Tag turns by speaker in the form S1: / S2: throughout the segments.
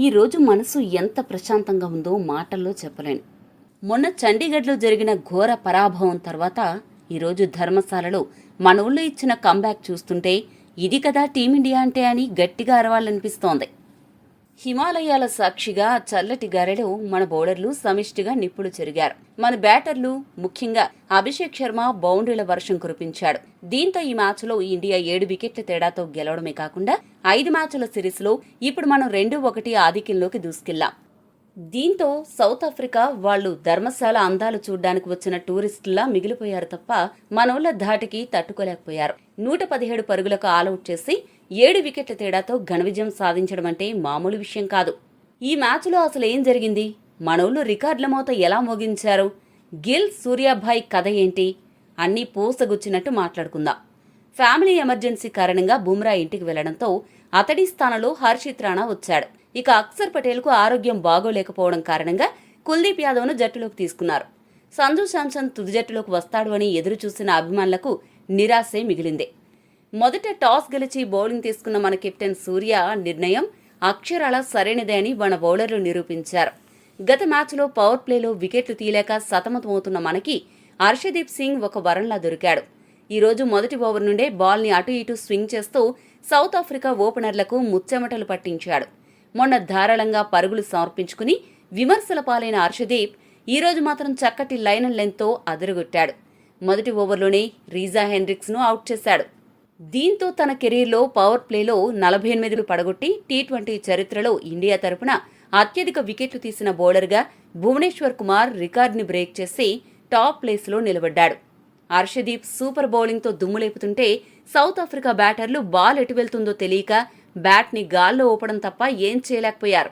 S1: ఈరోజు మనసు ఎంత ప్రశాంతంగా ఉందో మాటల్లో చెప్పలేను. మొన్న చండీగఢ్లో జరిగిన ఘోర పరాభవం తర్వాత ఈరోజు ధర్మశాలలో మన ఊళ్ళో ఇచ్చిన కంబ్యాక్ చూస్తుంటే ఇది కదా టీమిండియా అంటే అని గట్టిగా అరవాలనిపిస్తోంది. హిమాలయాల సాక్షిగా చల్లటి గారెలో మన బౌలర్లు సమిష్టిగా నిప్పులు చెరిగారు. మన బ్యాటర్లు ముఖ్యంగా అభిషేక్ శర్మ బౌండరీల వర్షం కురిపించాడు. దీంతో ఈ మ్యాచ్లో ఇండియా 7 వికెట్ల తేడాతో గెలవడమే కాకుండా 5 మ్యాచ్ల సిరీస్లో ఇప్పుడు మనం 2-1 ఆధిక్యంలోకి దూసుకెళ్లాం. దీంతో సౌత్ ఆఫ్రికా వాళ్లు ధర్మశాల అందాలు చూడ్డానికి వచ్చిన టూరిస్టులా మిగిలిపోయారు తప్ప మనోళ్ల ధాటికి తట్టుకోలేకపోయారు. 117 పరుగులకు ఆలౌట్ చేసి 7 వికెట్ల తేడాతో ఘన విజయం సాధించడం అంటే మామూలు విషయం కాదు. ఈ మ్యాచ్లో అసలు ఏం జరిగింది? మనోళ్లు రికార్డుల మోత ఎలా మోగించారు? గిల్ సూర్యాభాయ్ కథ ఏంటి? అన్నీ పూసగుచ్చినట్టు మాట్లాడుకుందాం. ఫ్యామిలీ ఎమర్జెన్సీ కారణంగా బుమ్రా ఇంటికి వెళ్లడంతో అతడి స్థానంలో హర్షిత్ రాణా వచ్చాడు. ఇక అక్షర్ పటేల్కు ఆరోగ్యం బాగోలేకపోవడం కారణంగా కుల్దీప్ యాదవ్ను జట్టులోకి తీసుకున్నారు. సంజు శాంసన్ తుది జట్టులోకి వస్తాడు అని ఎదురుచూసిన అభిమానులకు నిరాశే మిగిలింది. మొదట టాస్ గెలిచి బౌలింగ్ తీసుకున్న మన కెప్టెన్ సూర్య నిర్ణయం అక్షరాల సరైనదే అని మన బౌలర్లు నిరూపించారు. గత మ్యాచ్లో పవర్ ప్లేలో వికెట్లు తీయలేక సతమతమవుతున్న మనకి హర్షదీప్ సింగ్ ఒక వరంలా దొరికాడు. ఈరోజు మొదటి ఓవర్ నుండే బాల్ని అటు ఇటు స్వింగ్ చేస్తూ సౌత్ ఆఫ్రికా ఓపెనర్లకు ముచ్చెమటలు పట్టించాడు. మొన్న ధారాళంగా పరుగులు సమర్పించుకుని విమర్శల పాలైన హర్షదీప్ ఈరోజు మాత్రం చక్కటి లైన్ అండ్ లెంగ్త్తో అదరగొట్టాడు. మొదటి ఓవర్లోనే రీజా హెన్రిక్స్ను అవుట్ చేశాడు. దీంతో తన కెరీర్లో పవర్ ప్లేలో 48 పడగొట్టి టీ20 చరిత్రలో ఇండియా తరపున అత్యధిక వికెట్లు తీసిన బౌలర్గా భువనేశ్వర్ కుమార్ రికార్డుని బ్రేక్ చేసి టాప్ ప్లేస్లో నిలబడ్డాడు. హర్షదీప్ సూపర్ బౌలింగ్తో దుమ్ములేపుతుంటే సౌత్ ఆఫ్రికా బ్యాటర్లు బాల్ ఎటు వెళ్తుందో తెలియక బ్యాట్ని గాల్లో ఊపడం తప్ప ఏం చేయలేకపోయారు.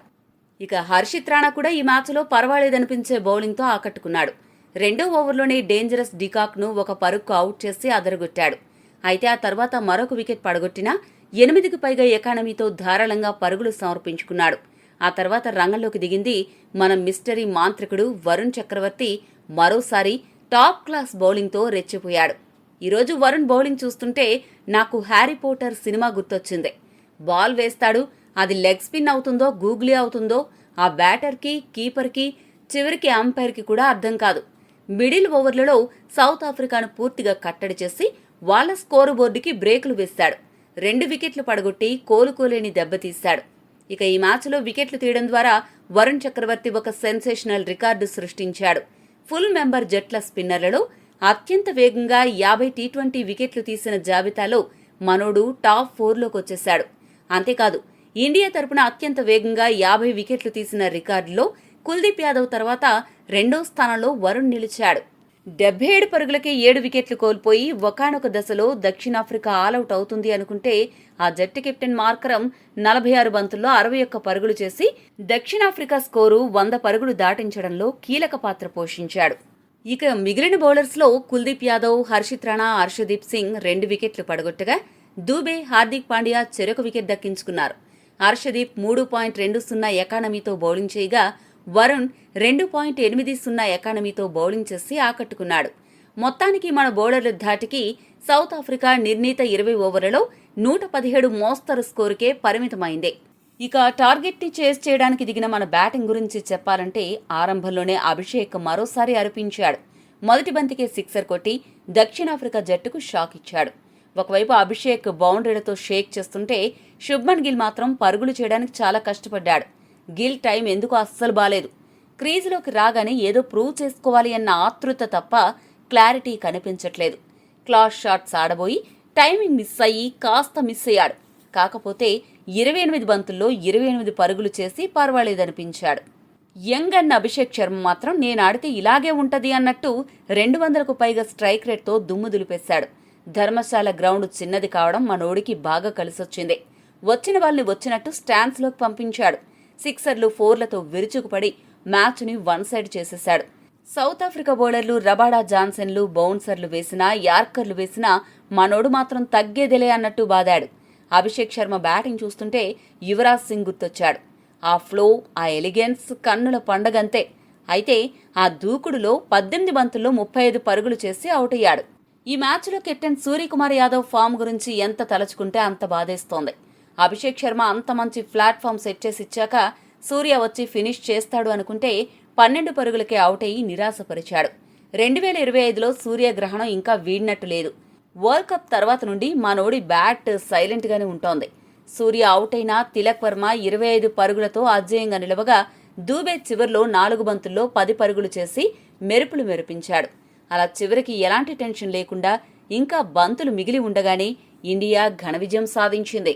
S1: ఇక హర్షిత్ రాణా కూడా ఈ మ్యాచ్లో పర్వాలేదనిపించే బౌలింగ్తో ఆకట్టుకున్నాడు. రెండో ఓవర్లోనే డేంజరస్ డికాక్ను ఒక పరుగుకు అవుట్ చేసి అదరగొట్టాడు. అయితే ఆ తర్వాత మరొక వికెట్ పడగొట్టినా 8కి పైగా ఎకానమీతో ధారాళంగా పరుగులు సమర్పించుకున్నాడు. ఆ తర్వాత రంగంలోకి దిగింది మన మిస్టరీ మాంత్రికుడు వరుణ్ చక్రవర్తి. మరోసారి టాప్ క్లాస్ బౌలింగ్తో రెచ్చిపోయాడు. ఈరోజు వరుణ్ బౌలింగ్ చూస్తుంటే నాకు హ్యారీ పోటర్ సినిమా గుర్తొచ్చింది. బాల్ వేస్తాడు, అది లెగ్ స్పిన్ అవుతుందో గూగ్లీ అవుతుందో ఆ బ్యాటర్కి కీపర్కి చివరికి అంపైర్కి కూడా అర్థం కాదు. మిడిల్ ఓవర్లలో సౌత్ ఆఫ్రికాను పూర్తిగా కట్టడి చేసి వాళ్ల స్కోరు బోర్డుకి బ్రేకులు వేశాడు. 2 వికెట్లు పడగొట్టి కోలుకోలేని దెబ్బతీశాడు. ఇక ఈ మ్యాచ్లో వికెట్లు తీయడం ద్వారా వరుణ్ చక్రవర్తి ఒక సెన్సేషనల్ రికార్డు సృష్టించాడు. ఫుల్ మెంబర్ జట్ల స్పిన్నర్లలో అత్యంత వేగంగా 50 టీ20 వికెట్లు తీసిన జాబితాలో మనోడు టాప్ 4లోకి వచ్చేశాడు. అంతేకాదు ఇండియా తరపున అత్యంత వేగంగా 50 వికెట్లు తీసిన రికార్డులో కుల్దీప్ యాదవ్ తర్వాత రెండో స్థానంలో వరుణ్ నిలిచాడు. 77 పరుగులకే 7 వికెట్లు కోల్పోయి ఒకానొక దశలో దక్షిణాఫ్రికా ఆలౌట్ అవుతుంది అనుకుంటే ఆ జట్టు కెప్టెన్ మార్కరం 46 బంతుల్లో 61 పరుగులు చేసి దక్షిణాఫ్రికా స్కోరు 100 పరుగులు దాటించడంలో కీలక పాత్ర పోషించాడు. ఇక మిగిలిన బౌలర్స్లో కుల్దీప్ యాదవ్, హర్షిత్ రాణా, హర్షదీప్ సింగ్ 2 వికెట్లు పడగొట్టగా దూబే, హార్దిక్ పాండ్యా చెరొక వికెట్ దక్కించుకున్నారు. హర్షదీప్ 3.20 ఎకానమీతో బౌలింగ్ చేయగా వరుణ్ 2.80 ఎకానమీతో బౌలింగ్ చేసి ఆకట్టుకున్నాడు. మొత్తానికి మన బౌలర్ల ధాటికి సౌత్ ఆఫ్రికా నిర్ణీత 20 ఓవర్లలో 117 మోస్తరు స్కోరుకే పరిమితమైంది. ఇక టార్గెట్ని చేజ్ చేయడానికి దిగిన మన బ్యాటింగ్ గురించి చెప్పాలంటే ఆరంభంలోనే అభిషేక్ మరోసారి అరిపించాడు. మొదటి బంతికే సిక్సర్ కొట్టి దక్షిణాఫ్రికా జట్టుకు షాక్ ఇచ్చాడు. ఒకవైపు అభిషేక్ బౌండరీలతో షేక్ చేస్తుంటే శుభ్మన్ గిల్ మాత్రం పరుగులు చేయడానికి చాలా కష్టపడ్డాడు. గిల్ టైం ఎందుకు అస్సలు బాలేదు. క్రీజులోకి రాగానే ఏదో ప్రూవ్ చేసుకోవాలి అన్న ఆతృత తప్ప క్లారిటీ కనిపించట్లేదు. క్లాస్ షాట్స్ ఆడబోయి టైమింగ్ మిస్ అయ్యి కాస్త మిస్ అయ్యాడు. కాకపోతే 28 బంతుల్లో 28 పరుగులు చేసి పర్వాలేదనిపించాడు. యంగ్ అన్న అభిషేక్ శర్మ మాత్రం నేను ఆడితే ఇలాగే ఉంటది అన్నట్టు 200కు పైగా స్ట్రైక్ రేట్తో దుమ్ము దులిపేశాడు. ధర్మశాల గ్రౌండ్ చిన్నది కావడం మనోడికి బాగా కలిసొచ్చింది. వచ్చిన వాళ్ళని వచ్చినట్టు స్టాండ్స్లోకి పంపించాడు. సిక్సర్లు, 4లతో విరుచుకుపడి మ్యాచ్ని 1 సైడ్ చేసేశాడు. సౌత్ ఆఫ్రికా బౌలర్లు రబాడా జాన్సన్లు బౌన్సర్లు వేసినా, యార్కర్లు వేసినా మనోడు మాత్రం తగ్గేదిలే అన్నట్టు బాదాడు. అభిషేక్ శర్మ బ్యాటింగ్ చూస్తుంటే యువరాజ్ సింగ్ గుర్తొచ్చాడు. ఆ ఫ్లో, ఆ ఎలిగెన్స్ కన్నుల పండగంతే. అయితే ఆ దూకుడులో 18 బంతుల్లో 35 పరుగులు చేసి అవుట్ అయ్యాడు. ఈ మ్యాచ్లో కెప్టెన్ సూర్యకుమార్ యాదవ్ ఫామ్ గురించి ఎంత తలచుకుంటే అంత బాధేస్తోంది. అభిషేక్ శర్మ అంత మంచి ప్లాట్ఫామ్ సెట్ చేసి ఇచ్చాక సూర్య వచ్చి ఫినిష్ చేస్తాడు అనుకుంటే 12 పరుగులకే అవుట్ అయ్యి నిరాశపరిచాడు. 2025లో సూర్యగ్రహణం ఇంకా వీడినట్టు లేదు. వరల్డ్ కప్ తర్వాత నుండి మనోడి బ్యాట్ సైలెంట్గానే ఉంటోంది. సూర్య అవుట్ అయినా తిలక్ వర్మ 25 పరుగులతో అజేయంగా నిలవగా దూబే చివర్లో 4 బంతుల్లో 10 పరుగులు చేసి మెరుపులు మెరిపించాడు. అలా చివరికి ఎలాంటి టెన్షన్ లేకుండా ఇంకా బంతులు మిగిలి ఉండగానే ఇండియా ఘన విజయం సాధించింది.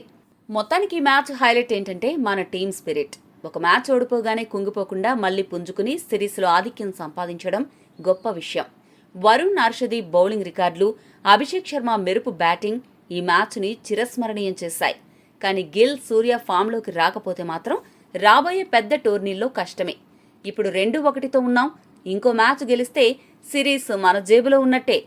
S1: మొత్తానికి ఈ మ్యాచ్ హైలైట్ ఏంటంటే మన టీమ్ స్పిరిట్. ఒక మ్యాచ్ ఓడిపోగానే కుంగిపోకుండా మళ్లీ పుంజుకుని సిరీస్లో ఆధిక్యం సంపాదించడం గొప్ప విషయం. వరుణ్, హర్షదీప్ బౌలింగ్ రికార్డులు, అభిషేక్ శర్మ మెరుపు బ్యాటింగ్ ఈ మ్యాచ్ని చిరస్మరణీయం చేశాయి. కానీ గిల్, సూర్య ఫామ్లోకి రాకపోతే మాత్రం రాబోయే పెద్ద టోర్నీల్లో కష్టమే. ఇప్పుడు 2-1తో ఉన్నాం. ఇంకో మ్యాచ్ గెలిస్తే సిరీస్ మన జేబులో ఉన్నట్టే.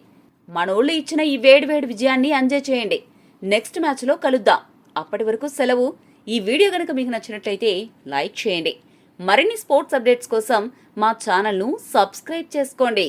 S1: మనోళ్ళు ఇచ్చిన ఈ వేడివేడి విజయాన్ని ఎంజాయ్ చేయండి. నెక్స్ట్ మ్యాచ్లో కలుద్దాం. అప్పటి వరకు సెలవు. ఈ వీడియో కనుక మీకు నచ్చినట్లయితే లైక్ చేయండి. మరిన్ని స్పోర్ట్స్ అప్డేట్స్ కోసం మా ఛానల్ను సబ్స్క్రైబ్ చేసుకోండి.